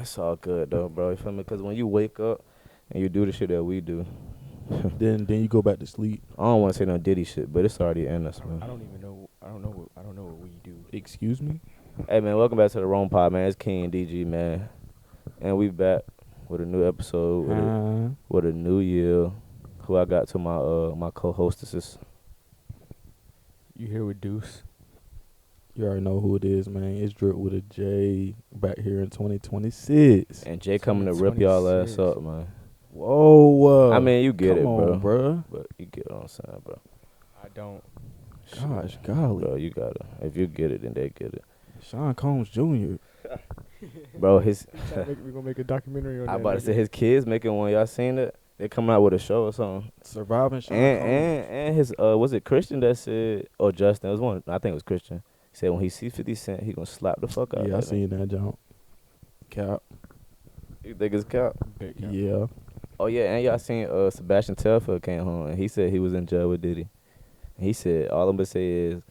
It's all good though, bro. You feel me? Because when you wake up and you do the shit that we do, then you go back to sleep. I don't want to say no Diddy shit, but it's already in us, man. I don't even know. I don't know what we do. Excuse me? Hey man, welcome back to the Rome Pod, man. It's King and DG, man, and we back with a new episode with a new year. Who I got to my co-hostesses. You here with Deuce? You already know who it is, man. It's Drip with a J back here in 2026. And Jay coming to rip y'all ass up, man. Whoa. I mean, you get come it, on, bro. Bruh. But you get what I'm saying, bro. I don't. Gosh, golly. Bro, you gotta. If you get it, then they get it. Sean Combs Jr. Bro, his. We're gonna make a documentary on that. I about to say his kids making one. Y'all seen it? They coming out with a show or something. Surviving Sean Combs. And his was it Christian that said, or Justin? It was one. I think it was Christian. He said when he see 50 Cent, he gonna slap the fuck out. Yeah, I of seen that jump. Cap. You think it's cap? Big cap. Yeah. Oh yeah, and y'all seen Sebastian Telfair came home and he said he was in jail with Diddy. And he said all I'm gonna say is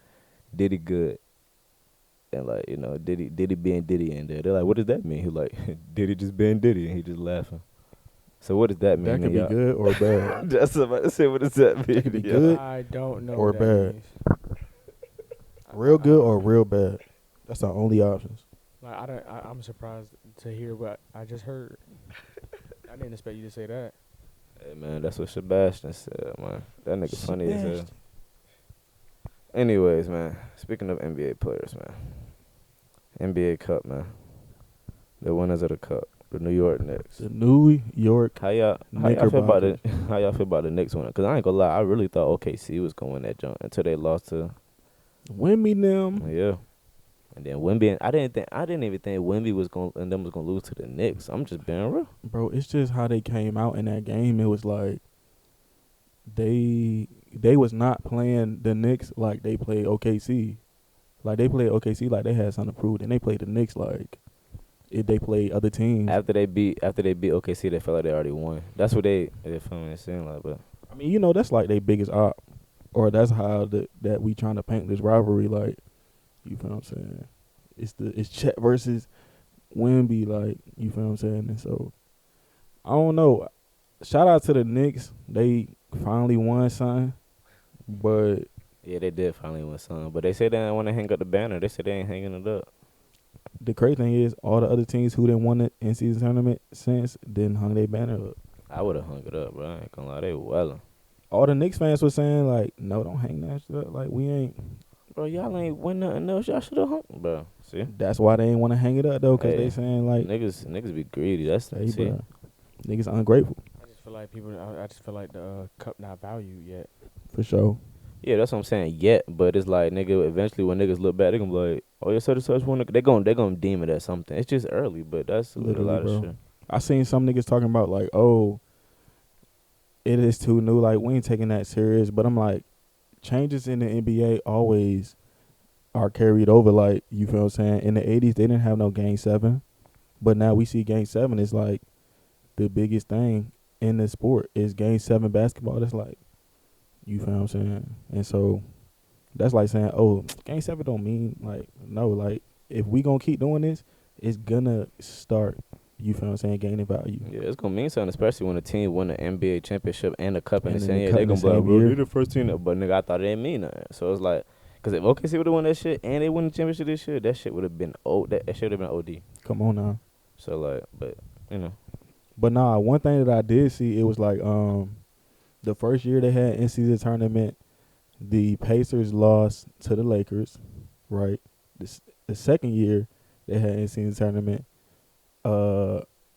Diddy good. And like, you know, Diddy being Diddy in there. They're like, what does that mean? He like, Diddy just being Diddy, and he just laughing. So what does that mean? That could be y'all? good or bad. That's what I'm about to say. What does that mean? That could be Yeah. good I don't know. or what that bad. means. Real I good don't or know. real bad. That's our only options. Like I'm surprised to hear what I just heard. I didn't expect you to say that. Hey man, that's what Sebastian said, man. That nigga funny as hell. Sebastian. Anyways, man. Speaking of NBA players, man. NBA Cup, man. The winners of the Cup, the New York Knicks. The New York How y'all feel about Knickerbockers. it? How y'all feel about the Knicks winning? Cause I ain't gonna lie, I really thought OKC was gonna win that jump until they lost to Wimby them. yeah. And then Wemby, I didn't even think Wemby was gonna lose to the Knicks. I'm just being real. Bro, it's just how they came out in that game. It was like they was not playing the Knicks like they played OKC. Like they played OKC like they had something to prove, and they played the Knicks like if they played other teams. After they beat OKC, they felt like they already won. That's what they feel me. It seemed like, but I mean, you know, that's like their biggest op, or that's how that we trying to paint this rivalry. Like, you feel what I'm saying? It's Chet versus Wemby. Like, you feel what I'm saying? And so I don't know. Shout out to the Knicks. They finally won something, but yeah, they did finally win some. But they said they didn't want to hang up the banner. They said they ain't hanging it up. the crazy thing is, all the other teams who didn't win the in-season tournament since didn't hung their banner up. I would have hung it up, bro. I ain't gonna lie, they wellin'. All the Knicks fans were saying, like, no, don't hang that shit up. Like, we ain't. Bro, y'all ain't win nothing else. Y'all should have hung, bro. See, That's why they ain't want to hang it up, though, because Hey, they saying, like, niggas be greedy. That's hey, see. bro, niggas ungrateful, I just feel like I just feel like the cup not valued yet. for sure. Yeah, that's what I'm saying. Yet, but it's like nigga. Eventually, when niggas look back, they gonna be like, "Oh, yeah, such one." They gonna deem it as something. It's just early, but that's a Literally, lot bro. of shit. I seen some niggas talking about, like, oh, it is too new. Like, we ain't taking that serious. But I'm like, changes in the NBA always are carried over. Like, you feel what I'm saying? In the 80s, they didn't have no Game 7. But now we see Game 7 is, like, the biggest thing in the sport is Game 7 basketball. That's like, you feel what I'm saying? And so that's like saying, oh, Game 7 don't mean, like, no. Like, if we going to keep doing this, it's going to start, you feel what I'm saying, gaining value. Yeah, it's gonna mean something, especially when a team win the NBA championship and the cup in And the then same the year. cup They in the gonna be like, same bro, year. they the first team. But nigga, I thought it didn't mean nothing. So it's like, cause if OKC would have won that shit and they win the championship this year, that shit would have been That shit would have been OD. Come on now. So like, but you know, But nah, one thing that I did see, it was like the first year they had in-season tournament, the Pacers lost to the Lakers, right? The second year they had in-season tournament,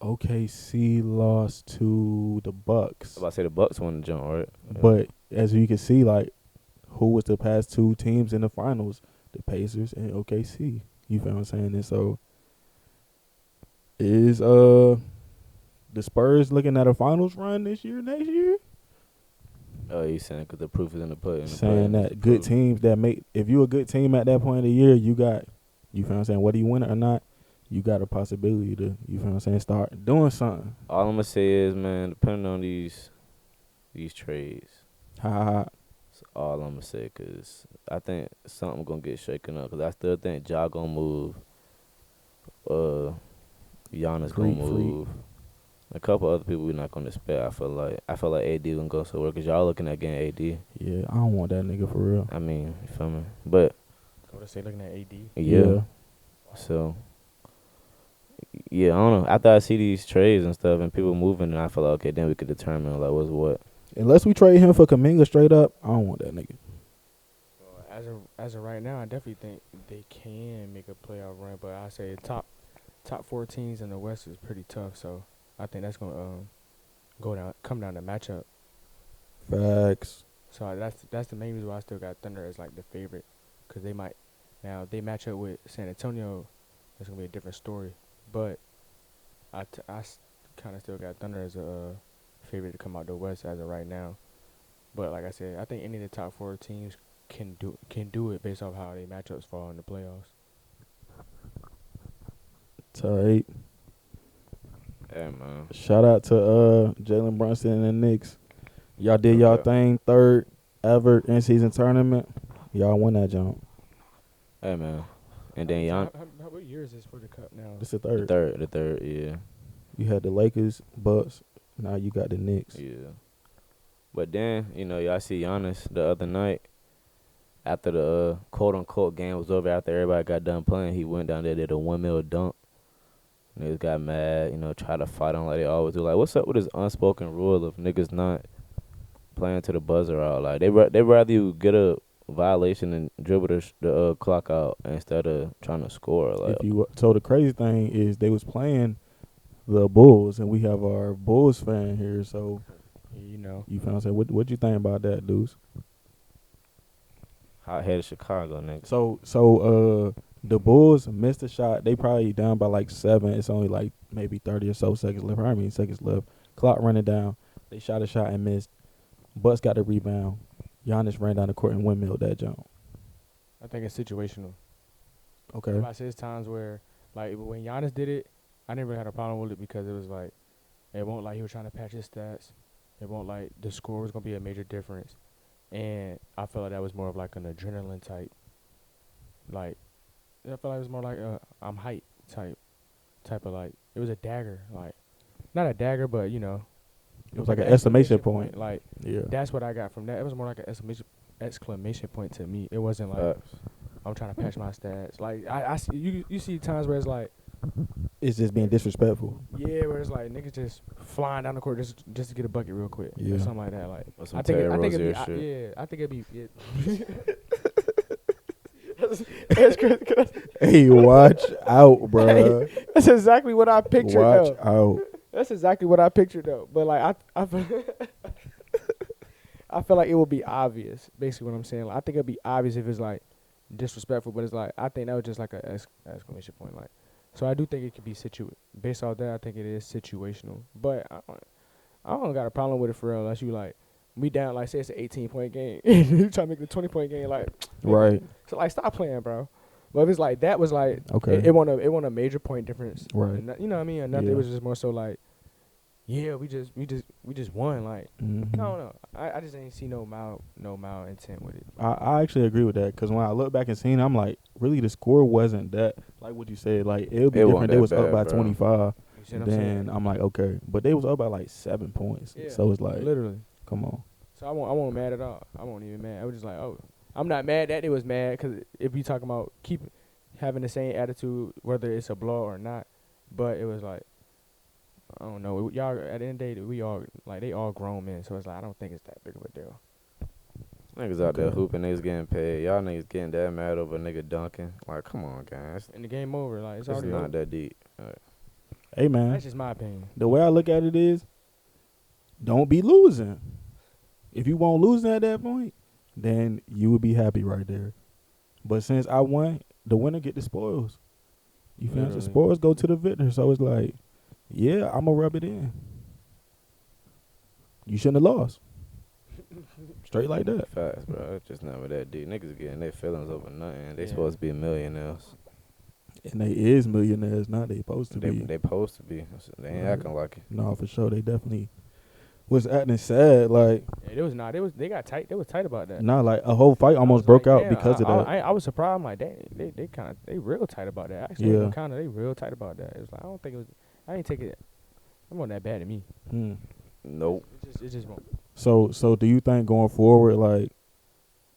OKC lost to the Bucks. I was about to say the Bucks won the jump, right? Yeah. But as you can see, like, who was the past two teams in the finals? The Pacers and OKC. You feel what I'm saying? And so is the Spurs looking at a finals run this year, next year? Oh, you saying because the proof is in the pudding. Saying that good teams that make, if you a good team at that point of the year, you got, you feel what I'm saying, whether you win it or not, you got a possibility to, you feel what I'm saying, start doing something. All I'm gonna say is, man, depending on these trades, Ha ha ha. that's all I'm gonna say, cause I think something gonna get shaken up. Cause I still think Ja gonna move. Giannis Freak, gonna freak. move. A couple other people we're not gonna expect. I feel like AD gonna go somewhere because y'all looking at getting AD. Yeah, I don't want that nigga for real. I mean, you feel me? But I would say looking at AD. yeah. So yeah, I don't know. After I see these trades and stuff and people moving, and I feel like okay, then we could determine like what's what. Unless we trade him for Kaminga straight up, I don't want that nigga. Well, as of right now, I definitely think they can make a playoff run, but I say top 4 teams in the West is pretty tough. So I think that's gonna come down to matchup. Facts. So that's the main reason why I still got Thunder as like the favorite, because they might now if they match up with San Antonio, it's gonna be a different story. But I kind of still got Thunder as a favorite to come out the West as of right now. But like I said, I think any of the top 4 teams can do it based off how their matchups fall in the playoffs. Tight. Yeah, man. Shout out to Jalen Brunson and the Knicks. Y'all did y'all Yeah. thing, third ever in season tournament. Y'all won that jump. Hey, man. And then Gian, What year is this for the cup now? This is the the third. third, yeah. You had the Lakers, Bucks. Now you got the Knicks. Yeah. But then, y'all see Giannis the other night after the quote-unquote game was over, after everybody got done playing, he went down there, did a windmill dunk. Niggas got mad, tried to fight him like they always do. Like, what's up with this unspoken rule of niggas not playing to the buzzer out? Like, they rather you get a violation and dribble the clock out instead of trying to score. Like, So the crazy thing is they was playing the Bulls, and we have our Bulls fan here. So you feel what I'm saying? What you think about that, dudes? hot-headed Chicago, nigga. So the Bulls missed a shot. They probably down by like 7. It's only like maybe 30 or so seconds left. How many seconds left? Clock running down. They shot a shot and missed. Bucks got the rebound. Giannis ran down the court and windmilled that jump. I think it's situational. Okay. I say it's times where, like, when Giannis did it, I never had a problem with it because it was like, it won't like he was trying to patch his stats. It won't like the score was gonna be a major difference, and I felt like that was more of like an adrenaline type. Like, I felt like it was more like I'm hype type of like it was a dagger, like not a dagger, but It was like an exclamation point. Like, Yeah. that's what I got from that. It was more like an exclamation point to me. It wasn't like I'm trying to patch my stats. Like I see you see times where it's like, It's just being disrespectful. yeah, where it's like niggas just flying down the court just to get a bucket real quick, Yeah. or something like that. Like, Or some I think Terry I think Rozier it'd be, shit. I think it'd be. That's crazy. Hey, watch out, bruh. That's exactly what I pictured. Watch Though. out. That's exactly what I pictured though. But like I feel like it would be obvious. Basically, what I'm saying. Like, I think it'd be obvious if it's like disrespectful, but it's like I think that was just like a exclamation point. Like, so I do think it could be based off that. I think it is situational, but I don't got a problem with it for real. Unless you like we down, like say it's an 18-point game, you try to make it a 20-point game, like Right. so like stop playing, bro. But if it's like that was like Okay. it won a major point difference, Right. And you know what I mean? And nothing. Yeah. It was just more so like, yeah, we just won. Like, Mhm. I don't know. I just ain't see no mal intent with it. I actually agree with that because when I look back and seen, I'm like, really, the score wasn't that like what you said. Like it would be It different. wasn't They that was up bad, by bro. 25. You see what I'm saying? Then I'm like, okay, but they was up by like 7 points. Yeah, So it's like, literally. come on. So I won't mad at all. I won't even mad. I was just like, oh, I'm not mad that they was mad because if you talking about having the same attitude, whether it's a blow or not, but it was like, I don't know. Y'all at the end of the day, we all like they all grown men, so it's like I don't think it's that big of a deal. Niggas out there Okay. hooping, niggas getting paid. Y'all niggas getting that mad over a nigga dunking. Like, come on, guys. And the game over, like it's It's already not over. that deep. Alright. Hey man, That's just my opinion. the way I look at it is, don't be losing. If you won't lose at that point, then you would be happy right there. But since I won, the winner get the spoils. You feel me? The Literally. spoils go to the victor. So it's like, yeah, I'm gonna rub it in. You shouldn't have lost. Straight like that. Facts, bro. It's just never that deep. Niggas getting their feelings over nothing. They Yeah. supposed to be millionaires. And they is millionaires now. They supposed to They be. supposed to be. They ain't Right. acting like it. No, for sure. They definitely was acting sad. Like, Yeah, it was not. They got tight. They was tight about that. nah, like a whole fight I almost was broke like, out damn, because of that. I was surprised. I'm like, dang, they real tight about that. Actually, Yeah. they real tight about that. It was like I don't think it was. I ain't take it. It wasn't that bad to me. Hmm. Nope. It just won't. So do you think going forward, like,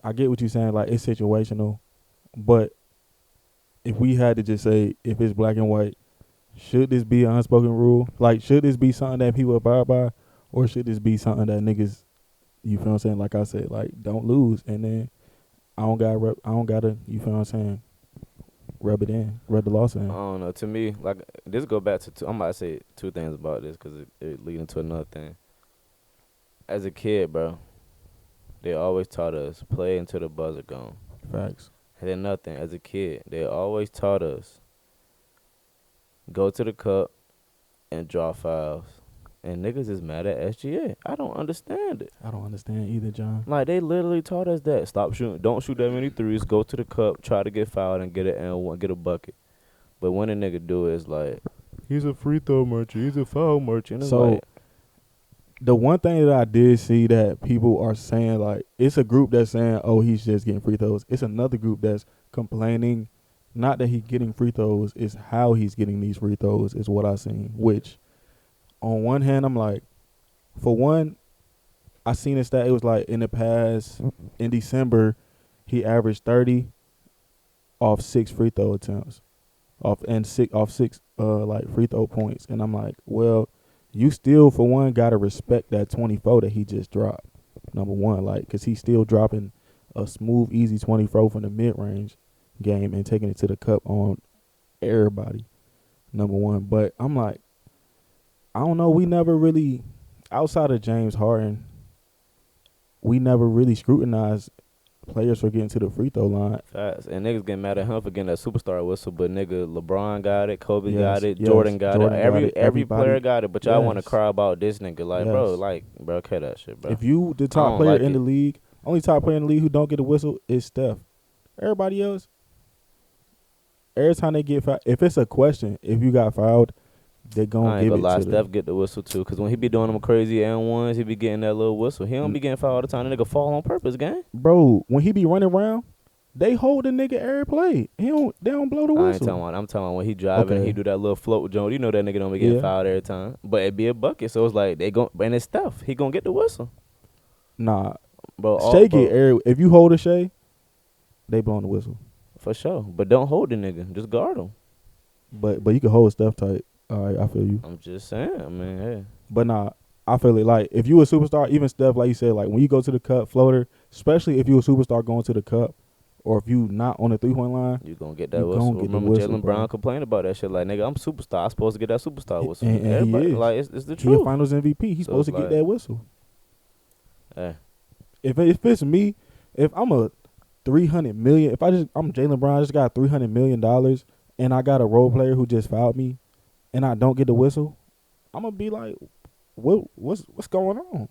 I get what you're saying, like it's situational, but if we had to just say if it's black and white, should this be an unspoken rule? Like, should this be something that people abide by, or should this be something that niggas, you feel what I'm saying? Like I said, like don't lose, and then I don't gotta, you feel what I'm saying? Rub the loss I in. don't know. To me, like this go back to I'm about to say two things about this because it lead into another thing. As a kid, bro, they always taught us play until the buzzer gone. Facts. And then nothing. As a kid, they always taught us go to the cup and draw fouls. And niggas is mad at SGA. I don't understand it. I don't understand either, John. Like they literally taught us that. Stop shooting. Don't shoot that many threes. Go to the cup. Try to get fouled and get it and get a bucket. But when a nigga do it, it's like he's a free throw merchant. He's a foul merchant. It's So like, the one thing that I did see that people are saying, like, it's a group that's saying, oh, he's just getting free throws. It's another group that's complaining, not that he's getting free throws, it's how he's getting these free throws is what I seen. Which, on one hand, I'm like, for one, I seen a stat. It was like in the past, in December, he averaged 30 off 6 free throw attempts, off six like free throw points, and I'm like, well, you still for one gotta respect that 24 that he just dropped. Number one, like, cause he's still dropping a smooth, easy 24 from the mid range game and taking it to the cup on everybody. Number one, but I'm like, I don't know. We never really, outside of James Harden, we never really scrutinized players for getting to the free throw line. facts. And niggas get mad at him for getting that superstar whistle, but nigga, LeBron got it, Kobe Yes, got it, yes, Jordan got Jordan it. got it, Every everybody- player got it, but y'all want to Yes. cry about this nigga. Like, Yes. bro, cut that shit, bro. If you the I top don't player like in the it. league, only top player in the league who don't get a whistle is Steph. Everybody else, every time they get fouled, if it's a question, if you got fouled, they I gonna ain't give gonna it lie, to Steph them. get the whistle too, cause when he be doing them crazy and1s, he be getting that little whistle. He don't be getting fouled all the time. The nigga fall on purpose, gang. Bro, when he be running around, they hold the nigga every play. They don't blow the I ain't whistle. talking about. I'm talking about when he driving, Okay. he do that little float with Jones. You know that nigga don't be getting Yeah. fouled every time, but it be a bucket. So it's like they gon' and it's Steph. He gonna get the whistle, Nah, bro. Shea get every. If you hold a Shea, they blowing the whistle. for sure. But don't hold the nigga. Just guard him. But you can hold Steph tight. All right, I feel you. I'm just saying. I mean, hey. But nah, I feel it. Like, if you a superstar, even Steph, like you said, like when you go to the cup floater, especially if you a superstar going to the cup, or if you not on the 3-point line, You gonna get that You whistle. gonna get the Remember whistle, Jalen bro. Brown complained about that shit. Like, nigga, I'm superstar. I'm supposed to get that superstar whistle. And he Everybody, is. like, it's the he a truth. Finals MVP. He's So supposed to it's get like- that whistle. Hey, If it's me, if I'm a 300 million, if I'm Jalen Brown, I just got $300 million, and I got a role player who just fouled me, and I don't get the whistle, I'm gonna be like, what's going on?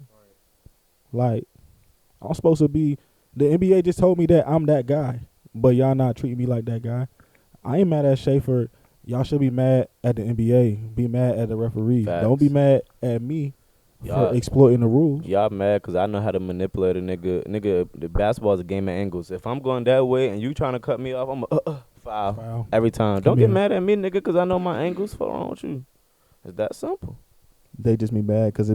Like, I'm supposed to be. The NBA just told me that I'm that guy, but y'all not treating me like that guy. I ain't mad at Schaefer. Y'all should be mad at the NBA. Be mad at the referee. Facts. Don't be mad at me Y'all- for exploiting the rules. y'all mad because I know how to manipulate a nigga. Nigga, the basketball is a game of angles. If I'm going that way and you trying to cut me off, I'm a foul Foul. every time. Come Don't get here. mad at me, nigga, because I know my angles. What's wrong with you? It's that simple. They just be mad because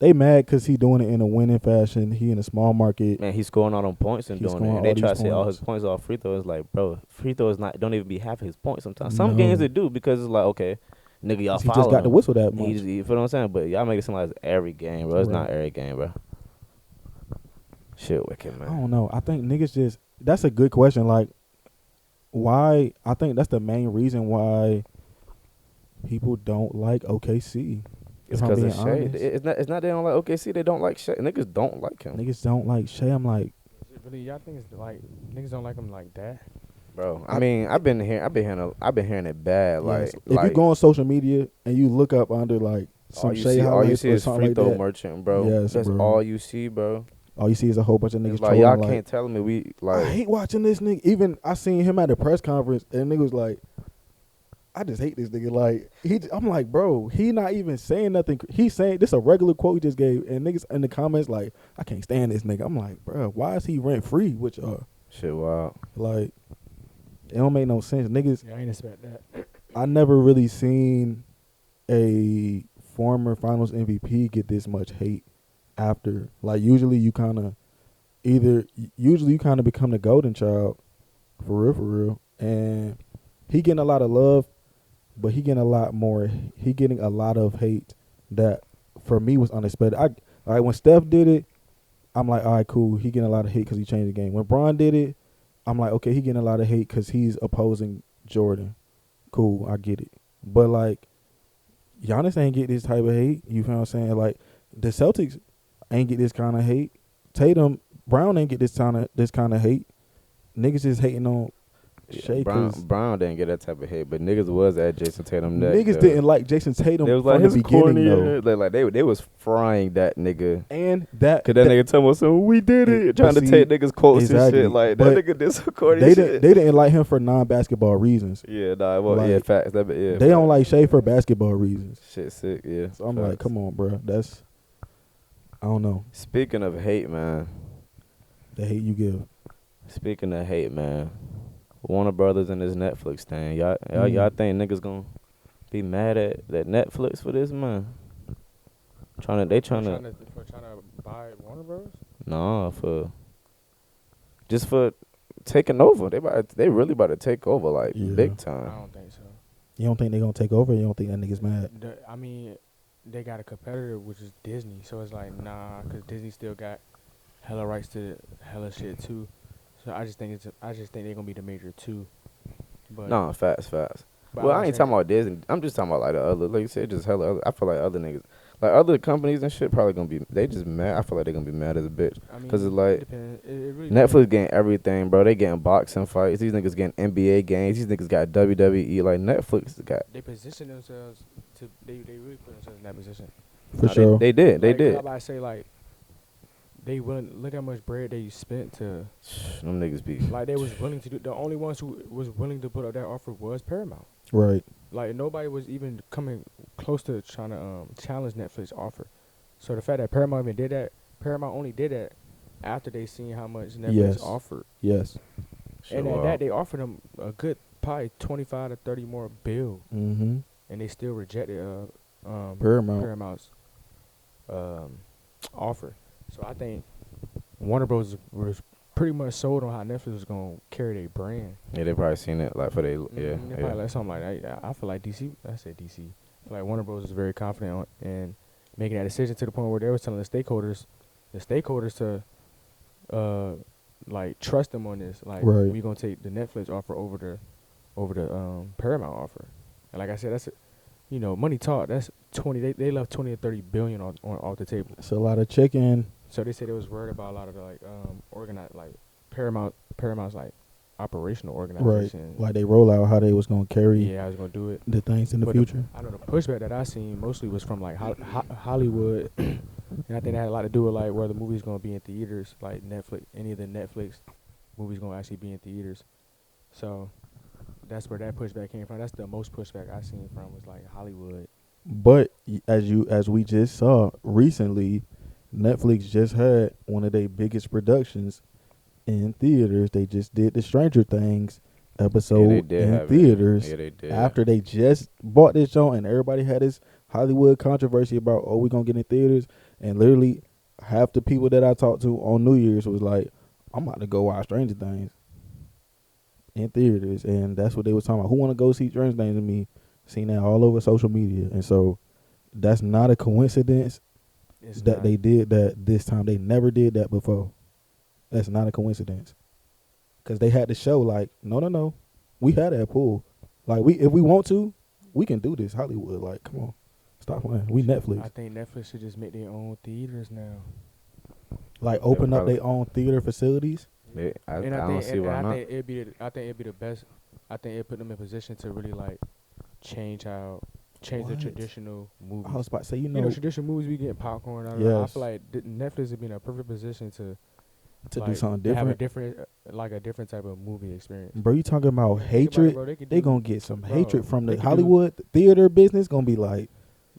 they mad because he doing it in a winning fashion. He in a small market. Man, he's scoring all them points and He's doing it. scoring And they all try to these say all his points. points off free throws. Like, bro, free throws don't even be half of his points sometimes. Some No. games they do because it's like, okay, nigga, y'all He just following got the him. whistle that much. You feel what I'm saying? But y'all make it seem like it's every game, bro. It's not Right. every game, bro. Shit wicked, I man. don't know. I think niggas just. That's a good question. Like, why? I think that's the main reason why people don't like OKC. It's If I'm because being of Shea. honest. It's not they don't like OKC. They don't like Shea. Niggas don't like him, Niggas don't like Shea. I'm like, Really, y'all think it's like niggas don't like him like that? bro. I mean, I've been hearing it bad. Like, yes. If you go on social media and you look up under like some all you Shea see, all you highlights see or is something free like throw that, merchant, bro. Yes, That's bro. all you see, bro. all you see is a whole bunch of niggas It's like trolling. y'all Like, can't tell me we I like. hate watching this nigga. Even I seen him at a press conference and nigga was like, I just hate this nigga. Like I'm like, bro, he not even saying nothing. He's saying this a regular quote he just gave, and niggas in the comments like, I can't stand this nigga. I'm like, bro, why is he rent free with y'all? Shit, wow. Like, it don't make no sense. Niggas, Yeah, I ain't expect that. I never really seen a former Finals MVP get this much hate after. Like usually you kind of become the golden child for real, and he getting a lot of love, but he getting a lot more. He getting a lot of hate that for me was unexpected. Like when Steph did it, I'm like, all right, cool. He getting a lot of hate because he changed the game. When Bron did it, I'm like, okay, he getting a lot of hate because he's opposing Jordan. Cool, I get it. But like, Giannis ain't get this type of hate. You feel what I'm saying? Like, the Celtics ain't get this kind of hate. Tatum, Brown ain't get this kind of hate. Niggas is hating on Shea. Brown didn't get that type of hate, but niggas was at Jason Tatum neck. Niggas didn't like Jason Tatum It was from like the his beginning, corny. though. Like they was frying that nigga. And that, Cause that nigga tell me so we did it, trying to take niggas quotes and shit. Like that nigga did some corny shit. They didn't like him for non-basketball reasons. Yeah, nah, well, like, yeah, facts. They don't like Shea for basketball reasons. Shit, sick. Yeah. So I'm like, come on, bro. That's, I don't know. Speaking of hate, man. The hate you give. Speaking of hate, man. Warner Brothers and this Netflix thing. Y'all think niggas gonna be mad at Netflix for this, man? Trying to buy Warner Bros. No, for taking over. They really about to take over like big time. I don't think so. You don't think they gonna take over? Or you don't think that niggas mad? I mean, they got a competitor which is Disney, so it's like nah, because Disney still got hella rights to hella shit too. So I just think they're gonna be the major two. But No, facts. but Well, I ain't talking about Disney. I'm just talking about like the other, like you said, just hella other. I feel like other niggas, like other companies and shit, probably gonna be. They just mad. I feel like they gonna be mad as a bitch. I mean, Cause it's like it really Netflix getting everything, bro. They getting boxing fights. These niggas getting NBA games. These niggas got WWE. Like Netflix got. They position themselves to. They really put themselves in that position. For sure. They did. They Like, did. I'm about to say like. They willing look how much bread they spent to. Them niggas be. Like they was willing to do. The only ones who was willing to put up that offer was Paramount. Right. Like nobody was even coming close to trying to challenge Netflix offer. So the fact that Paramount even did that, Paramount only did that after they seen how much Netflix offered. Yes. And at that they offered them a good probably 25 to 30 more bill. Mm-hmm. And they still rejected Paramount's offer. So I think Warner Bros. Was pretty much sold on how Netflix was gonna carry their brand. Yeah, they probably seen it like for they. They probably like something like that. I feel like DC. I said DC. I feel like Warner Bros. Was very confident in making that decision to the point where they was telling the stakeholders to like trust them on this. Like we gonna take the Netflix offer over the Paramount offer. And like I said, that's money talk. That's 20. They left 20 to 30 billion on off the table. It's a lot of chicken. So they said they was worried about a lot of the organized like Paramount's like operational organization. Right. Like they roll out how they was gonna carry. Yeah, I was gonna do it. The things in the future. I know the pushback that I seen mostly was from like Hollywood, and I think that had a lot to do with like where the movie's gonna be in theaters. Like Netflix, any of the Netflix movies gonna actually be in theaters. So that's where that pushback came from. That's the most pushback I seen from was like Hollywood. But as we just saw recently, Netflix just had one of their biggest productions in theaters. They just did the Stranger Things episode in theaters. Yeah, they did. After they just bought this show and everybody had this Hollywood controversy about, we gonna get in theaters, and literally half the people that I talked to on New Year's was like, I'm about to go watch Stranger Things in theaters, and that's what they was talking about. Who want to go see Stranger Things with me? Seen that all over social media, and so that's not a coincidence they did that this time. They never did that before. That's not a coincidence, because they had to show like, no, we had that pull. Like if we want to, we can do this. Hollywood, like, come on, stop playing. We Netflix. I think Netflix should just make their own theaters now. Like open up their own theater facilities. I don't see why not. I think it'd be the best. I think it put them in position to really like change the traditional movies. I was about to say, traditional movies we getting popcorn. I feel like Netflix would be in a perfect position to do something different. Have a different type of movie experience. Bro, you talking about hatred? They gonna get some hatred from the Hollywood theater business. Gonna be like,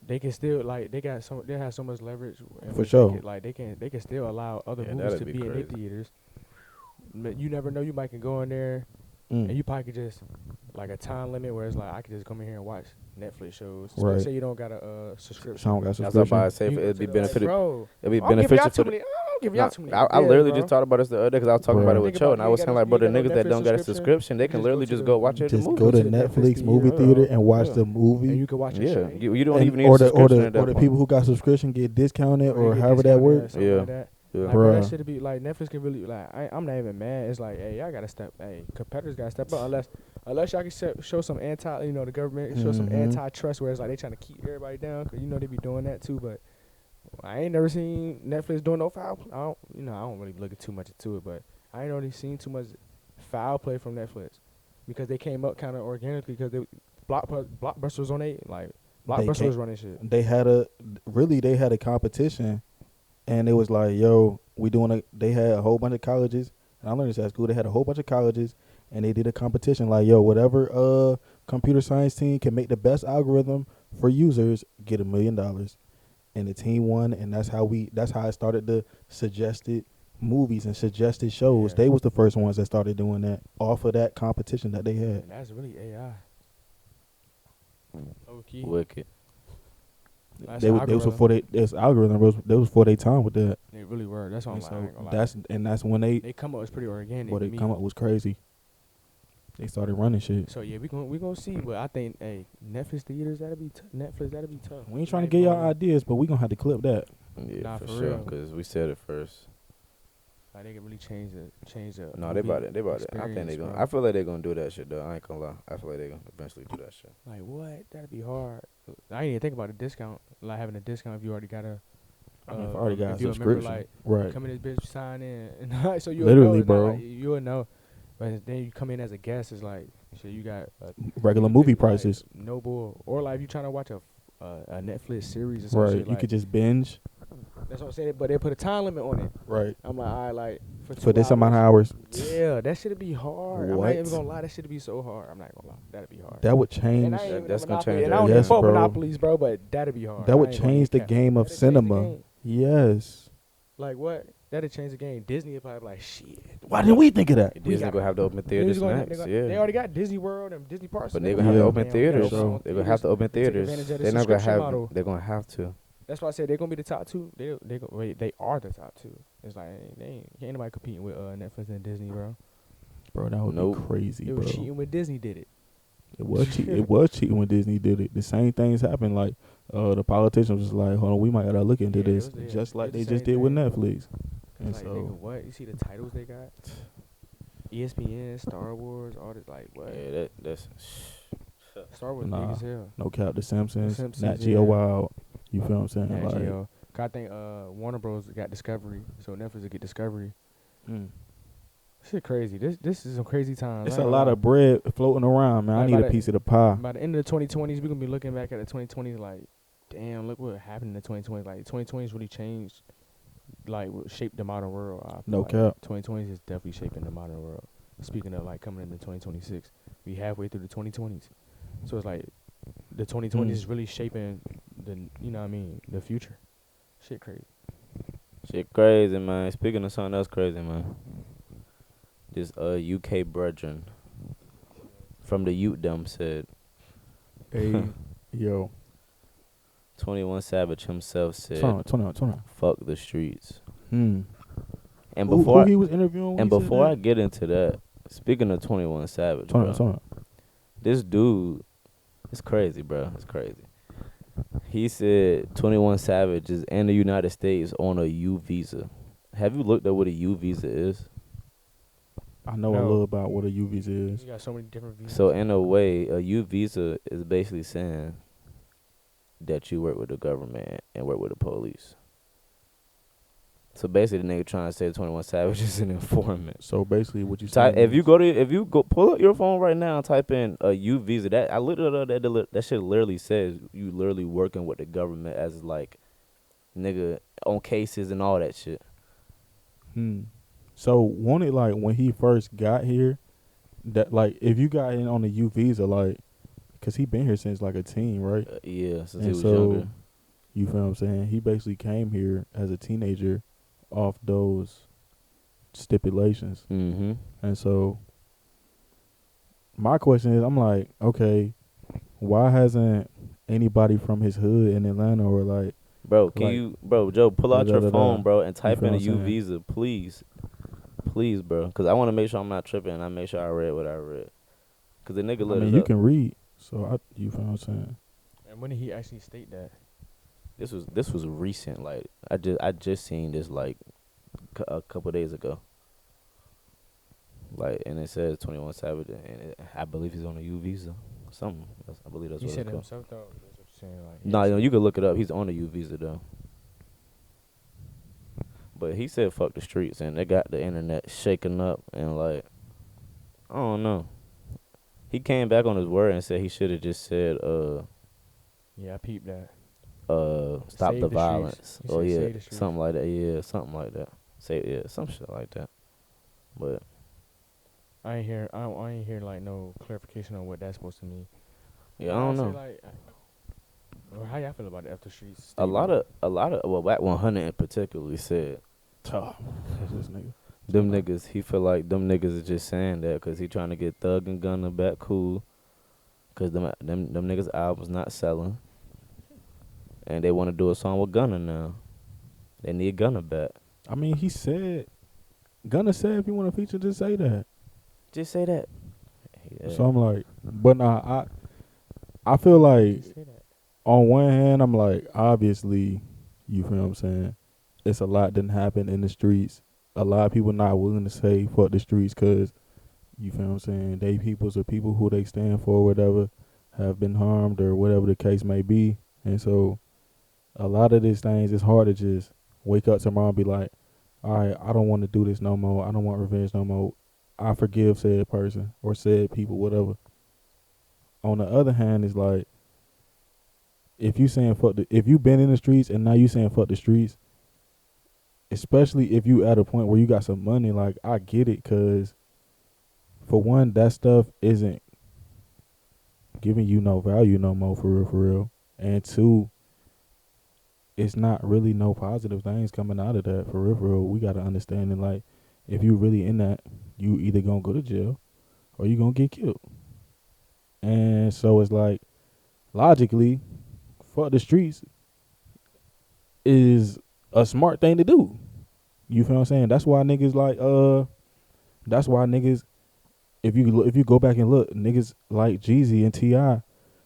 they can still they have so much leverage. For sure. They can still allow other movies to be in their theaters. You never know. You might can go in there and you probably could just like a time limit where it's like I could just come in here and watch Netflix shows. Right. Say you don't got a subscription. Sound got That's what I'm about to subscription. say. You It'd be go to the, like, beneficial. bro. It'd be I'm giving y'all beneficial too for the. many. I'm giving Nah, y'all too many. I ideas, literally bro. just talked about this the other day because I was talking about it Bruh. with Think Cho, about and I you was ain't saying got like, no- bro, the you ain't got niggas no that Netflix don't got a subscription, subscription, they can just literally go to just the- go watch the Just movie. go to the Netflix theater, movie bro. theater and watch Yeah. the movie. And you can watch your Yeah, shit. you don't And- even need or a the subscription at that the point. people who got subscription get discounted Or or you get however that discounted, works. something Yeah. like that. Yeah. Like, bro, that Bruh. should be like Netflix can really like. I'm not even mad. It's like, hey, y'all gotta step. Hey, competitors gotta step up. Unless y'all can show some anti. You know, the government can show some Mhm. antitrust where it's like they trying to keep everybody down. Cause you know they be doing that too. But I ain't never seen Netflix doing no foul. I don't really look at too much into it. But I ain't really seen too much foul play from Netflix because they came up kind of organically because they Blockbusters on they like Blockbuster came- was running shit. They had a competition, and it was like, yo, they had a whole bunch of colleges, and I learned this at school. They had a whole bunch of colleges, and they did a competition like, yo, whatever computer science team can make the best algorithm for users get $1 million, and the team won, and that's how I started the suggested movies and suggested shows. Yeah. They was the first ones that started doing that off of that competition that they had. And that's really AI. Low key. Wicked. That's They was algorithm. before this algorithm was before their time with that. They really were. That's what I'm And like. so I ain't gonna lie. that's when they They come up was pretty organic. what to they me. come up was crazy. They started running shit. So yeah, we gonna see, but I think Netflix theaters that'll be Netflix that'll be tough. We ain't trying to get y'all ideas, but we gonna have to clip that. Yeah, Nah, for for sure. real. Because we said it first. Like they can really change the. No, they about it. They about it. I think experience, they gonna. bro. I feel like they gonna do that shit though. I ain't gonna lie. I feel like they gonna eventually do that shit. Like what? That'd be hard. I ain't even think about a discount. Like having a discount if you already got a. I mean, if I already got a if you subscription, remember, like right? come in this bitch sign in, and so you Literally, know, it's not bro. like, you'll know. But then you come in as a guest, it's like shit. You got Regular you movie pick, like, prices, no bull, or like if you trying to watch a Netflix series or something. right? Shit, You like, could just binge, that's what I'm saying. But they put a time limit on it. right? I'm like, all right, like For this amount of hours, Yeah, that shit'd be hard. I'm not What? even gonna lie, that shit'd be so hard. I'm not gonna lie, that'd be hard. that would And change. I ain't even That's a gonna monopoly, change and I don't everything. even fuck Yes, bro. monopolies, bro. But that'd be hard. That I would ain't gonna change the cap. game of That'd change the cinema. game. Yes. Like what? That'd change the game. Disney would probably be like, shit. Why didn't we think of that? We Disney got- gonna have to open They theaters gonna- next. they Yeah. already got Disney World and Disney parks. But they're they gonna have to Yeah. open Damn, theaters. so They're gonna have to open They take theaters. advantage of the They're not gonna subscription have. model. They're gonna have to. That's why I said they're gonna be the top two. They are the top two. It's like ain't anybody competing with Netflix and Disney, bro. Bro, that would Nope. be crazy, It bro. was cheating when Disney did it. It was cheating when Disney did it. The same things happened. Like the politicians was like, hold on, we might gotta look into Yeah, this, it was- yeah, just like it's the they just same did with thing. Netflix. And It's like, nigga, so what? You see the titles they got? ESPN, Star Wars, all this, like, what? Yeah, that's. Star Wars Nah. big as hell. no cap, The Simpsons, Simpsons, Nat Geo yeah. Wild. You feel what I'm saying? Nat Like, Geo. 'Cause I think Warner Bros. Got Discovery, so Netflix will get Discovery. mm. Shit crazy. This is some crazy times. It's I a ain't lot gonna of bread floating around, man. I Like, need by a the- piece of the pie. lie. By the end of the 2020s, we're gonna be looking back at the 2020s like, damn, look what happened in the 2020s. Like 2020s really changed, like what shaped the modern world. I feel No like cap. 2020s is definitely shaping the modern world. Speaking of like coming into 2026, we halfway through the 2020s, so it's like the 2020s is really shaping the the future. Shit crazy. Shit crazy, man. Speaking of something else crazy, man. This UK brethren from the Ute dump said Hey, yo, 21 Savage himself said, 21. "Fuck the streets." Hmm. And Who before he was interviewing? and before I get into that, speaking of 21 Savage, bro, 21. this dude, it's crazy, bro. It's crazy. He said 21 Savage is in the United States on a U visa. Have you looked at what a U visa is? I know a No. little about what a U visa You is. got so many different views. So in a way, a U visa is basically saying that you work with the government and work with the police. So basically, the nigga trying to say 21 Savage is an informant. So basically, what you Type, saying if you is- go pull up your phone right now and type in a U visa, that I looked it up, that shit literally says you literally working with the government as like nigga on cases and all that shit. So won't it like when he first got here, that like if you got in on the U visa, like, cause he been here since like a teen, right? Yeah, since he And was so younger. you feel what I'm saying? He basically came here as a teenager, off those stipulations, Mm-hmm. and so my question is, I'm like, okay, why hasn't anybody from his hood in Atlanta or Bro, can like you, bro, Joe, pull da out da your da da? phone, bro, and You type feel in a what I'm U saying? visa, please, please, bro, because I want to make sure I'm not tripping, and I make sure I read what I read, because the nigga I lit mean, it you up. can read, so you feel what I'm saying? And when did he actually state that? This was recent. Like I just seen this like a couple days ago. Like, and it says 21 Savage, and I believe he's on a U visa. Something. I believe that's He what said it's it called. himself though. That's what you're saying. Like he Nah, you know, actually. you can look it up. He's on a U visa though. But he said fuck the streets, and they got the internet shaking up, and like I don't know. He came back on his word and said he should have just said Yeah, I peeped that. stop the Save the streets. violence. He Oh said yeah, save the streets. something like that. Yeah, something like that. Say yeah, some shit like that. But I ain't hear like no clarification on what that's supposed to mean. yeah, I I don't say know. like, well, how y'all feel about the after streets A statement lot though? of a lot of well, Wack 100 in particular said Tough. This nigga. them niggas. He feel like them niggas is just saying that because he trying to get Thug and Gunna back cool. Cause them niggas albums not selling, and they want to do a song with Gunna now. They need Gunna back. I mean, he said, Gunna said if you want to feature, just say that. Just say that. Yeah. So I'm like, but nah, I feel Why did he like say that? on one hand, I'm like, obviously, you feel what I'm saying? It's a lot didn't happen in the streets. A lot of people not willing to say fuck the streets because, you feel what I'm saying? They peoples are people who they stand for, whatever, have been harmed or whatever the case may be. And so a lot of these things, it's hard to just wake up tomorrow and be like, all right, I don't want to do this no more. I don't want revenge no more. I forgive said person or said people, whatever. On the other hand, it's like, if you saying if you been in the streets and now you saying fuck the streets, especially if you at a point where you got some money, like I get it, cause for one, that stuff isn't giving you no value no more for real, and two, it's not really no positive things coming out of that for real. We gotta understand it. Like, if you really in that, you either gonna go to jail or you gonna get killed, and so it's like logically, fuck the streets is a smart thing to do. You feel what I'm saying? That's why niggas like that's why niggas, if you go back and look, niggas like Jeezy and T.I.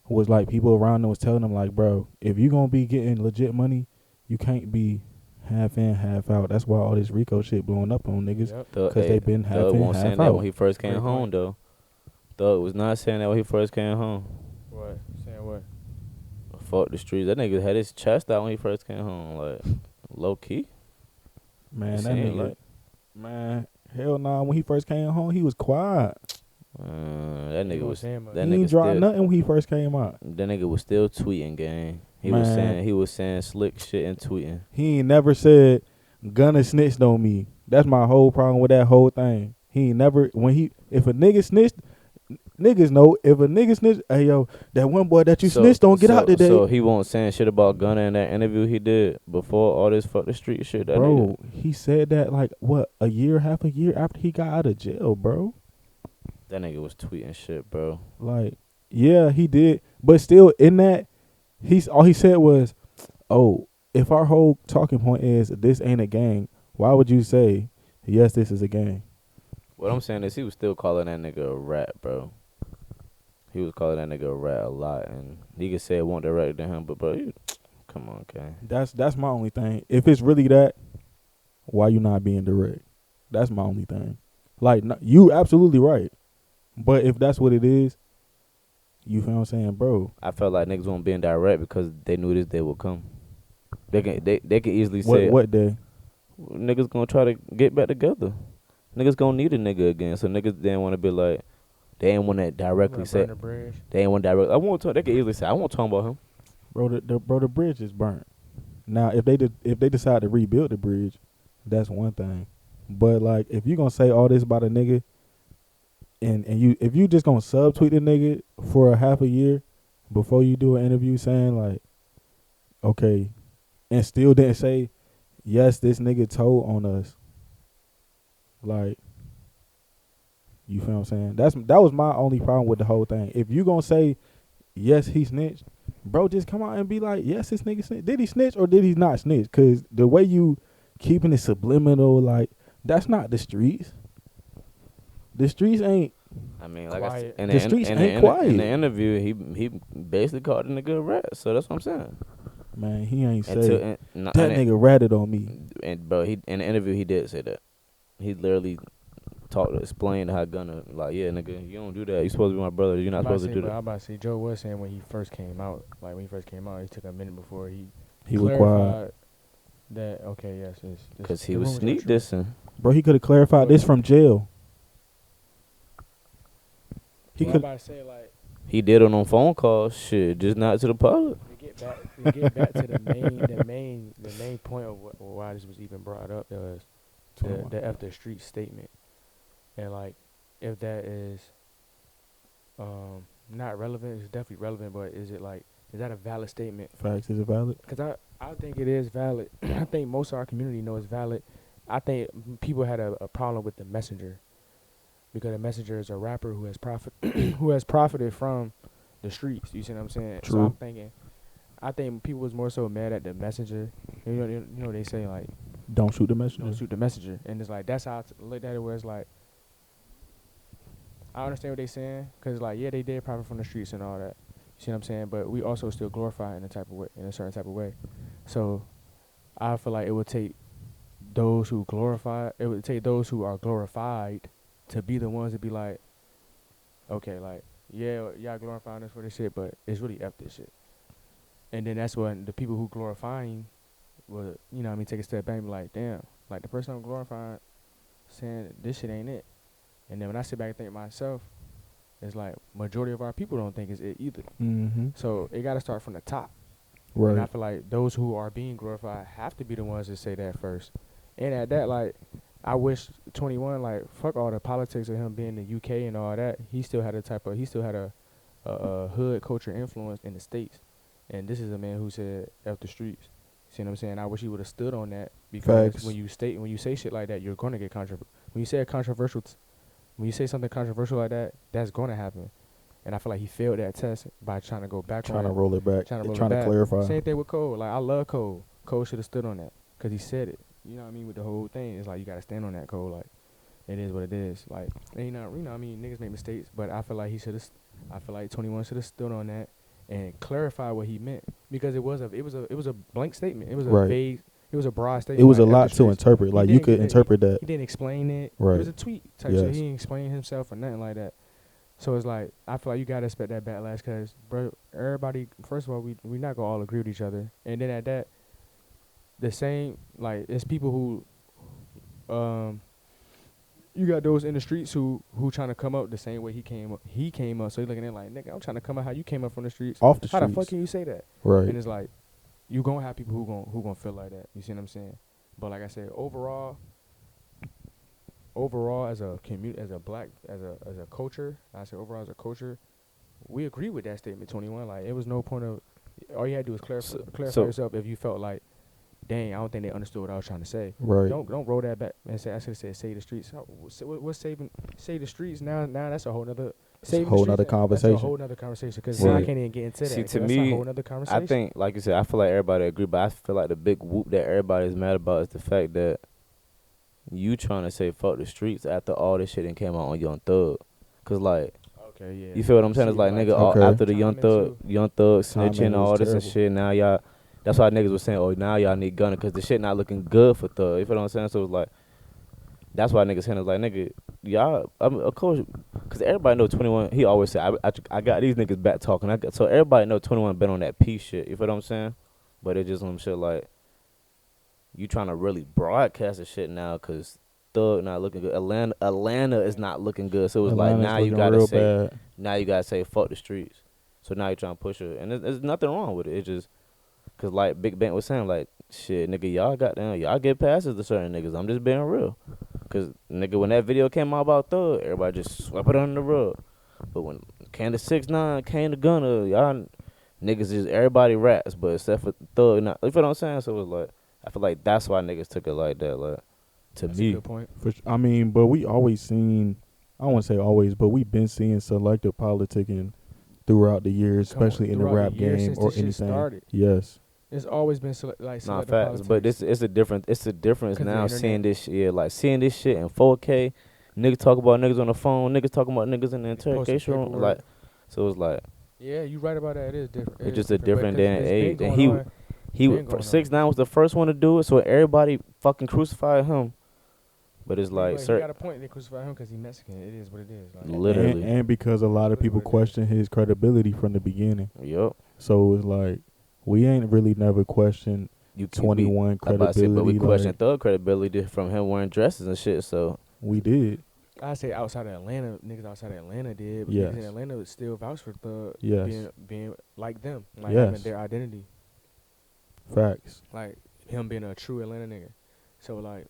was like, people around them was telling them like, bro, if you gonna be getting legit money, you can't be half in, half out. That's why all this Rico shit blowing up on niggas, Yep. cause they been half Thug in, won't half saying that when out. he first came Great home point. though. Thug was not saying that when he first came home. What? Saying what? Fuck the streets. That nigga had his chest out when he first came home, like low key. Man, It that seemed nigga, like man, hell nah. When he first came home, he was quiet. that He nigga wasn't was saying much. that He ain't nigga dropped still nothing when he first came out. that nigga was still tweeting, gang. Man, He was saying slick shit and tweeting. he ain't never said Gunna snitched on me. That's my whole problem with that whole thing. He ain't never, if a nigga snitched, niggas know if a nigga snitch, hey yo, that one boy that you snitched on, get out today. So he won't saying shit about Gunna in that interview he did before all this fuck the street shit. That nigga, Bro, he said that like what, half a year after he got out of jail, bro. that nigga was tweeting shit, bro. Like, yeah, he did, but still in that, all he said was, "Oh, if our whole talking point is this ain't a gang, why would you say yes, this is a gang?" What I'm saying is he was still calling that nigga a rat, bro. He was calling that nigga a rat a lot, and he could say it won't direct to him, but bro, come on, okay. That's my only thing. If it's really that, why you not being direct? That's my only thing. Like, you absolutely right, but if that's what it is, you feel what I'm saying, bro? I felt like niggas won't be direct because they knew this day would come. They can easily What say what day? niggas gonna try to get back together. Niggas gonna need a nigga again, so niggas didn't want to be like they ain't want to directly say Burn the bridge. they ain't want direct. I won't talk. They can easily say I won't talk about him. Bro, the bridge is burnt. Now, if they decide to rebuild the bridge, that's one thing. But like, if you gonna say all this about a nigga, and if you just gonna subtweet a nigga for a half a year before you do an interview saying like, okay, and still didn't say yes, this nigga told on us. Like, You feel what I'm saying? That was my only problem with the whole thing. If you gonna say yes, he snitched, bro, just come out and be like, yes, this nigga snitched. Did he snitch or did he not snitch? Cause the way you keeping it subliminal, like that's not the streets. The streets ain't. I mean, like I said, Quiet. The streets ain't quiet. in the interview, he basically called the nigga a rat. So that's what I'm saying. Man, he ain't say That that nigga ratted on me. And bro, he in the interview he did say that. He literally explained how Gunna like, yeah, nigga, you don't do that. You supposed to be my brother. You're not supposed to do that. I'm about to say, Joe was saying when he first came out, like when he first came out, he took a minute before he was quiet. clarified that okay, yes, Because he was sneak dissing. Bro, he could have clarified this from jail. He I'm could. about to say like He did it on phone calls, shit, just not to the public. to get back to the main point of why this was even brought up was the F the street statement, and like if that is not relevant, it's definitely relevant, but is that a valid statement? Facts, is it valid? Because I think it is valid. I think most of our community know it's valid. I think people had a problem with the messenger, because the messenger is a rapper who has profited from the streets. You see what I'm saying? True. So I think people was more so mad at the messenger. You know they say like Don't shoot the messenger. don't shoot the messenger, and it's like that's how I looked at it. Where it's like I understand what they saying, because like yeah, they did profit from the streets and all that. You see what I'm saying? But we also still glorify in a certain type of way. So I feel like it would take those who are glorified to be the ones to be like, okay, like yeah, y'all glorifying us for this shit, but it's really F this shit. And then that's when the people who glorifying will, you know what I mean, take a step back and be like, damn, like the person I'm glorifying saying this shit ain't it. And then when I sit back and think to myself, it's like majority of our people don't think it's it either. Mm-hmm. So it got to start from the top. Right. And I feel like those who are being glorified have to be the ones that say that first. And at that, like, I wish 21, like, fuck all the politics of him being in the UK and all that. He still had a hood culture influence in the States. And this is a man who said F the streets. See what I'm saying? I wish he would have stood on that, because Facts. when you say shit like that, you're going to get controversial. When you say something controversial like that, that's going to happen. And I feel like he failed that test by trying to go back Trying on to it. roll it back. Trying to Trying to clarify. Same thing with Cole. Like, I love Cole. Cole should have stood on that, because he said it. You know what I mean? With the whole thing, it's like you got to stand on that, Cole. Like, it is what it is. Like, ain't not, you know what I mean? Niggas make mistakes, but I feel like I feel like 21 should have stood on that and clarify what he meant, because it was a blank statement. It was a Right. vague. It was a broad statement. It was a like, lot after to streets. interpret. He Like, you didn't- could he interpret that. He didn't explain it. Right. It was a tweet type Yes. shit. He didn't explain himself or nothing like that. So it's like, I feel like you gotta expect that backlash, because bro, everybody. First of all, we not gonna all agree with each other, and then at that, the same, like, it's people who, you got those in the streets who trying to come up the same way he came up. So you're looking at it like, nigga, I'm trying to come up how you came up from the streets. Off the How streets. the fuck can you say that? Right. And it's like, you gonna have people who gonna feel like that. You see what I'm saying? But like I said, overall, as a community, as a culture, overall as a culture, we agree with that statement. 21, like, it was no point of, all you had to do was clarify yourself if you felt like, dang, I don't think they understood what I was trying to say. Right. Don't roll that back and say, I should have said say the streets. What's say the streets now? Now that's a whole nother. It's a whole nother conversation. That's a whole nother conversation, because Right. I can't even get into that. See, 'cause to that's me, a whole nother conversation. I think, like you said, I feel like everybody agree, but I feel like the big whoop that everybody's mad about is the fact that you trying to say fuck the streets after all this shit and came out on Young Thug. Cause like, okay, yeah. you feel what I'm saying? It's like, nigga, all, Okay. after the Young Timing Thug Timing snitching, all was this and terrible. shit, now y'all, that's why niggas was saying, oh, now y'all need Gunna, cause the shit not looking good for Thug. You feel what I'm saying? So it's like, that's why niggas saying it's like, nigga, y'all, I mean, of course, cause everybody know 21. He always say, I got these niggas back talking. So everybody know 21 been on that peace shit. You feel what I'm saying? But it's just some shit like, you trying to really broadcast the shit now, cause Thug not looking good. Atlanta is not looking good. So it's like, Atlanta's now you looking gotta real say, bad. now you gotta say fuck the streets. So now you trying to push it, and there's nothing wrong with it. It's just, cause like Big Ben was saying, like, shit, nigga, y'all get passes to certain niggas. I'm just being real. Cause nigga, when that video came out about Thug, everybody just swept it under the rug. But when came to 6ix9ine, came to Gunna, y'all niggas just everybody rats, but except for Thug. Not, you feel what I'm saying? So it was like, I feel like that's why niggas took it like that. Like, to That's a me, good point. I mean, but we always seen I don't want to say always, but we've been seeing selective politicking throughout the years, Come on, especially in the throughout rap the years game since or this shit anything. started. Yes, It's always been Nah, selective facts. But politics. it's a different. It's a difference 'Cause of the now internet. seeing this shit. Yeah, like seeing this shit in 4K. Niggas talk about niggas on the phone. Niggas talking about niggas in the Posting interrogation room. paperwork. Like, so it's like Yeah, you right about that. It is different. it's It is just a different, different but day and it's been age. And going on. he been going on. 6ix9ine was the first one to do it. So everybody fucking crucified him. But it's like, But he got a point. They crucified him because he's Mexican. It is what it is. Like, literally. and because a lot of Really people what it is. question his credibility from the beginning. Yup. So it's like we ain't really never questioned You 21 I about to say, credibility. but we question Like, Thug credibility from him wearing dresses and shit. So we did. I say outside of Atlanta, niggas outside of Atlanta did, but Yes. niggas in Atlanta would still vouch for Thug Yes. being like them, like Yes. having their identity, Facts. like him being a true Atlanta nigga. So like,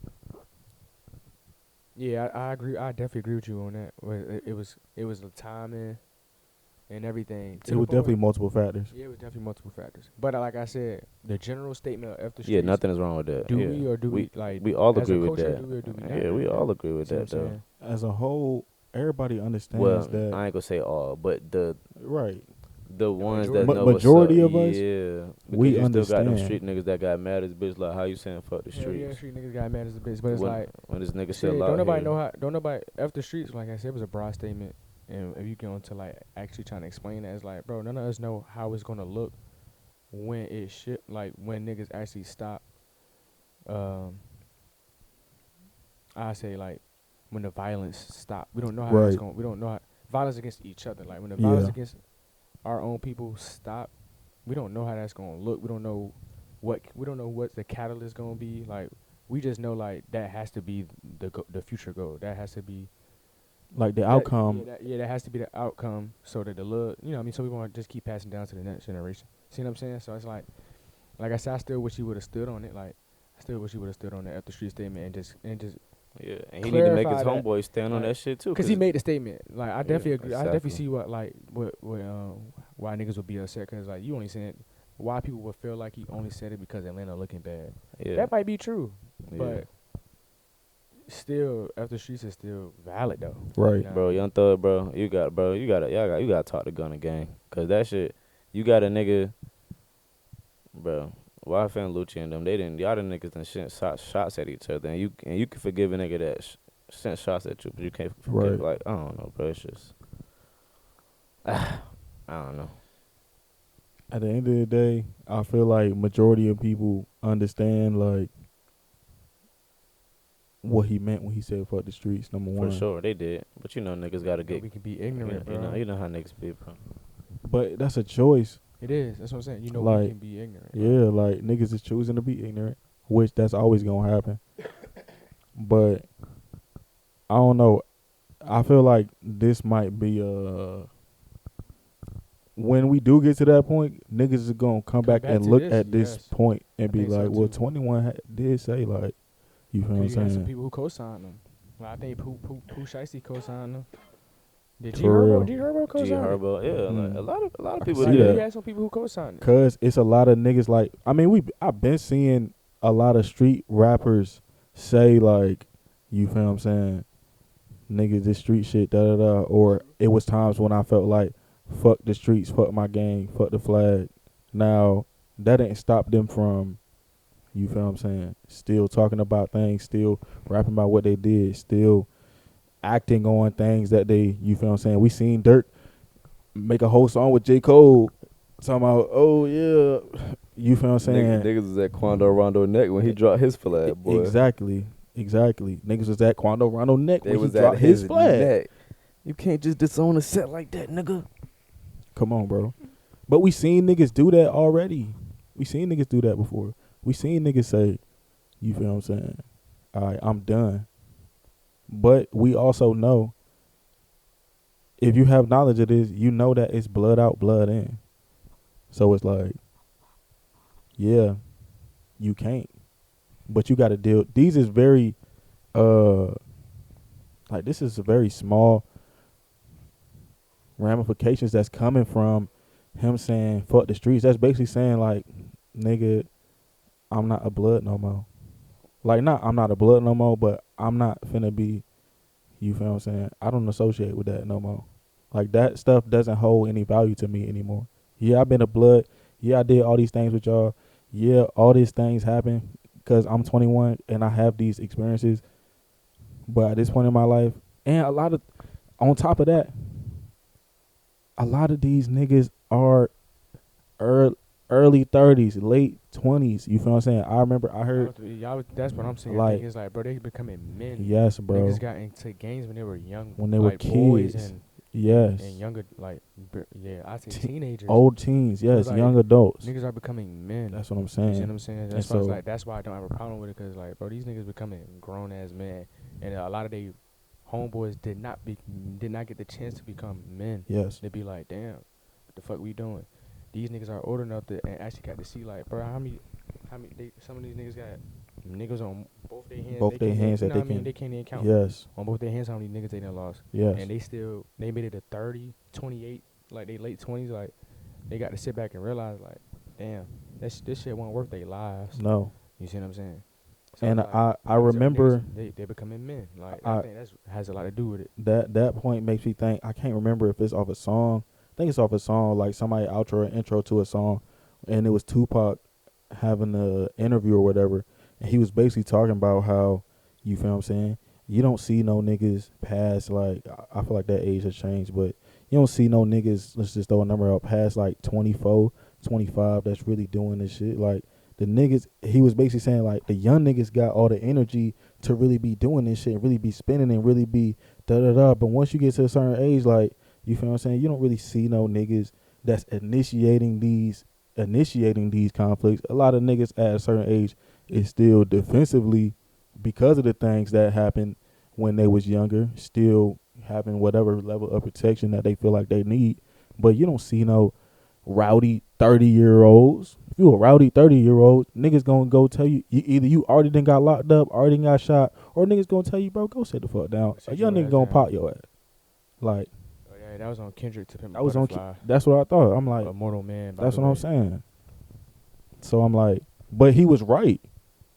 yeah, I agree. I definitely agree with you on that. It was the timing and everything. It was definitely multiple factors. Yeah, it was definitely multiple factors. But like I said, the general statement of the streets. yeah, nothing is wrong with that. Do yeah. we or do we like? We all as a agree with culture, that. Do we or do we not Yeah, agree we with all that? agree with See what that I'm though. saying? As a whole, everybody understands Well, that. I ain't gonna say all, but the Right. ones majority. that know what's Majority up, of us, yeah, because we you still got them understand. street niggas that got mad as bitch. Like, how you saying fuck the Hell yeah, streets? street niggas got mad as a bitch, but it's when, like. when this nigga Shit, still out don't nobody here. know how. Don't nobody after streets. Like I said, it was a broad statement, and if you go into like actually trying to explain that, it's like, bro, none of us know how it's gonna look when it shit. Like when niggas actually stop. I say like when the violence stop. We don't know how it's Right. going. We don't know how violence against each other. Like when the Yeah. violence against our own people stop. We don't know how that's gonna look. We don't know what the catalyst gonna be. Like we just know like that has to be the future goal. That has to be Like the that- outcome. that has to be the outcome, so that the look, I mean, so we want to just keep passing down to the next generation. See what I'm saying? So it's like I said, I still wish he would have stood on it. Like I still wish he would have stood on the after street statement and just Yeah, and he need to make his clarify that, homeboy stand on like, that shit too. because he made the statement. Like I definitely agree. I definitely exactly. see why niggas would be upset, because like you only saying why people would feel like he only said it because Atlanta looking bad. Yeah, That might be true, yeah. but still, after streets is still valid though. Right. Nah. Bro, Young Thug, bro, you gotta talk to Gunna Gang, cause that shit, you got a nigga, bro. YF and Lucci and them, y'all the niggas done sent shots at each other, and you can forgive a nigga that sent shots at you, but you can't forgive, Right. like, I don't know, bro, it's just, I don't know. At the end of the day, I feel like majority of people understand like what he meant when he said "fuck the streets." Number For one, sure, they did, but you know niggas gotta But get, we can be you ignorant, bro. know how niggas be, bro. but that's a choice. It is. That's what I'm saying. We Like, can be ignorant. Yeah, like niggas is choosing to be ignorant, which that's always gonna happen. But I don't know. I feel like this might be when we do get to that point, niggas is gonna come back back and to look this, at this yes. point and I be think so like, well, too. 21 did say like, you feel what I'm You had some saying? people who co-signed them. Like I think Pooh Shiesty co-signed them. Did G For real. Herbo G co-sign it? Herbo, yeah, like, Mm. a lot I of can people see did. that. You had some people who co-signed it. Cause it's a lot of niggas like, I mean, I've been seeing a lot of street rappers say like, you feel what I'm saying? Niggas, this street shit, da da da. Or it was times when I felt like, fuck the streets, fuck my gang, fuck the flag. Now, that didn't stop them from, you feel what I'm saying? Still talking about things, still rapping about what they did, still acting on things that they, you feel what I'm saying? We seen Dirk make a whole song with J. Cole talking about, oh yeah, you feel what I'm saying? Niggas was at Quando Rondo neck when he dropped his flag, boy. Exactly. Niggas was at Quando Rondo neck They when he was dropped at his flag. neck. You can't just disown a set like that, nigga. Come on, bro. But we seen niggas do that already. We seen niggas do that before. We seen niggas say, you feel what I'm saying? All right, I'm done. But we also know, if you have knowledge of this, you know that it's blood out, blood in. So it's like, yeah, you can't. But you got to deal. These is very, like this is a very small ramifications that's coming from him saying fuck the streets. That's basically saying like, nigga, I'm not a blood no more. Like I'm not a blood no more, but I'm not finna be, You feel what I'm saying? I don't associate with that no more. Like that stuff doesn't hold any value to me anymore. Yeah, I've been a blood. Yeah, I did all these things with y'all. Yeah, all these things happen because I'm 21 and I have these experiences. But at this point in my life, and a lot of, on top of that, a lot of these niggas are early, early 30s, late 20s. You feel what I'm saying? I remember I heard, That's what I'm saying. like, Niggas like, bro, they becoming men. yes, bro, Niggas got into games when they were young, when they were like boys kids. and Yes. and younger, like yeah, I say Te- teenagers. Old teens, So yes, it's like young adults. niggas are becoming men. That's what I'm You see what saying. I'm saying? And That's why it's so, like that's why I don't have a problem with it, cause like, bro, these niggas becoming grown ass men, and a lot of they homeboys did not get the chance to become men. yes, They be like, damn, what the fuck we doing? These niggas are old enough to and actually got to see like, bro, how many some of these niggas got niggas on both their hands. both They their can't hands even, that you know they what I mean? can. They can't even count Yes, on both their hands how many niggas they done lost. yes. And they made it to 30, 28, like they late 20s, like they got to sit back and realize like, damn, this shit won't worth their lives. No. You see what I'm saying? So And like, I young as them remember niggas, they becoming men. Like I I think that's has a lot to do with it. that point makes me think. I can't remember if it's off a song. I think it's off a song, like somebody outro or intro to a song, and it was Tupac having a interview or whatever, and he was basically talking about how, you feel what I'm saying, you don't see no niggas past, like, I feel like that age has changed, but you don't see no niggas, let's just throw a number out, past like 24, 25 that's really doing this shit. Like the niggas, he was basically saying like the young niggas got all the energy to really be doing this shit and really be spinning and really be da da da. But once you get to a certain age, like, you feel what I'm saying, you don't really see no niggas that's initiating these conflicts. A lot of niggas at a certain age is still defensively, because of the things that happened when they was younger, still having whatever level of protection that they feel like they need. But you don't see no rowdy 30-year-olds. If you a rowdy 30-year-old, niggas gonna go tell you, either you already done got locked up, already done got shot, or niggas gonna tell you, bro, go sit the fuck down. A young nigga gonna pop your ass. Like, Oh, yeah, that was on Kendrick to Pimp a that was on. Butterfly. That's what I thought. I'm like, A Mortal Man. By that's the what way. I'm saying. So I'm like, but he was right.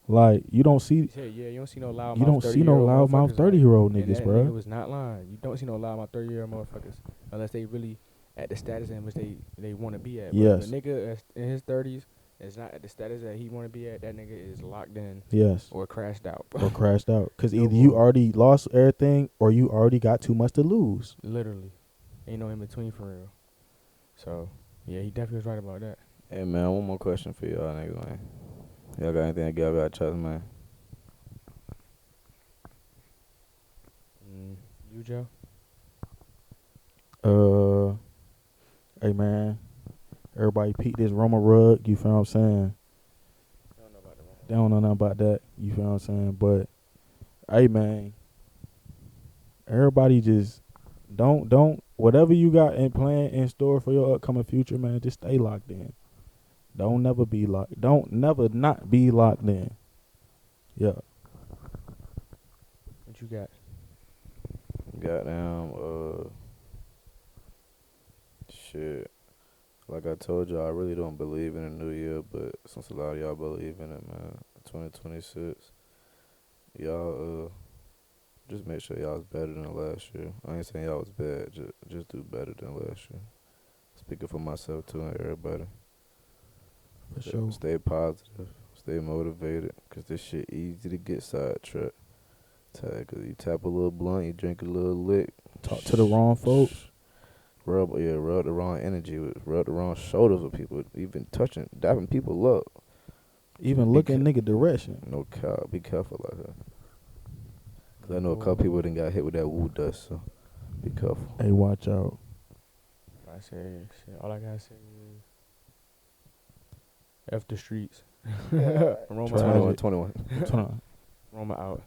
Like, you don't see, Yeah, you don't see no loud. you don't see no loudmouth 30-year-old and niggas, that bro. nigga was not lying. You don't see no loudmouth 30-year-old motherfuckers unless they really at the status in which they want to be at. Yes. But a nigga that's in his 30s is not at the status that he want to be at. That nigga is locked in Yes. or crashed out. Or crashed out. Because No either you bull. already lost everything or you already got too much to lose. Literally, ain't no in between for real. So yeah, he definitely was right about that. Hey man, one more question for y'all niggas, man. Y'all got anything to get out of chest, man? You, Joe? Hey man, everybody peep this Roma rug. You feel what I'm saying? I don't know about the wrong. They don't know nothing about that. You feel what I'm saying? But hey man, everybody just don't whatever you got in plan in store for your upcoming future, man. Just stay locked in. Don't never not be locked in. Yeah. What you got? Goddamn, shit. Like I told y'all, I really don't believe in a new year, but since a lot of y'all believe in it, man, 2026, y'all, just make sure y'all was better than last year. I ain't saying y'all was bad, just do better than last year. Speaking for myself too and everybody. For sure. Stay positive, stay motivated, cause this shit easy to get sidetracked. Cause you tap a little blunt, you drink a little lick. Talk to the wrong folks. Rub the wrong energy, rub the wrong shoulders with people, even touching, dapping people up. Even Be looking nigga direction. No cow, be careful out here. Cause I know a couple people done got hit with that woo dust, so be careful. Hey, watch out. I say shit. All I gotta say is F the streets. Roma Tragic. out. 21. Turn on. Roma out.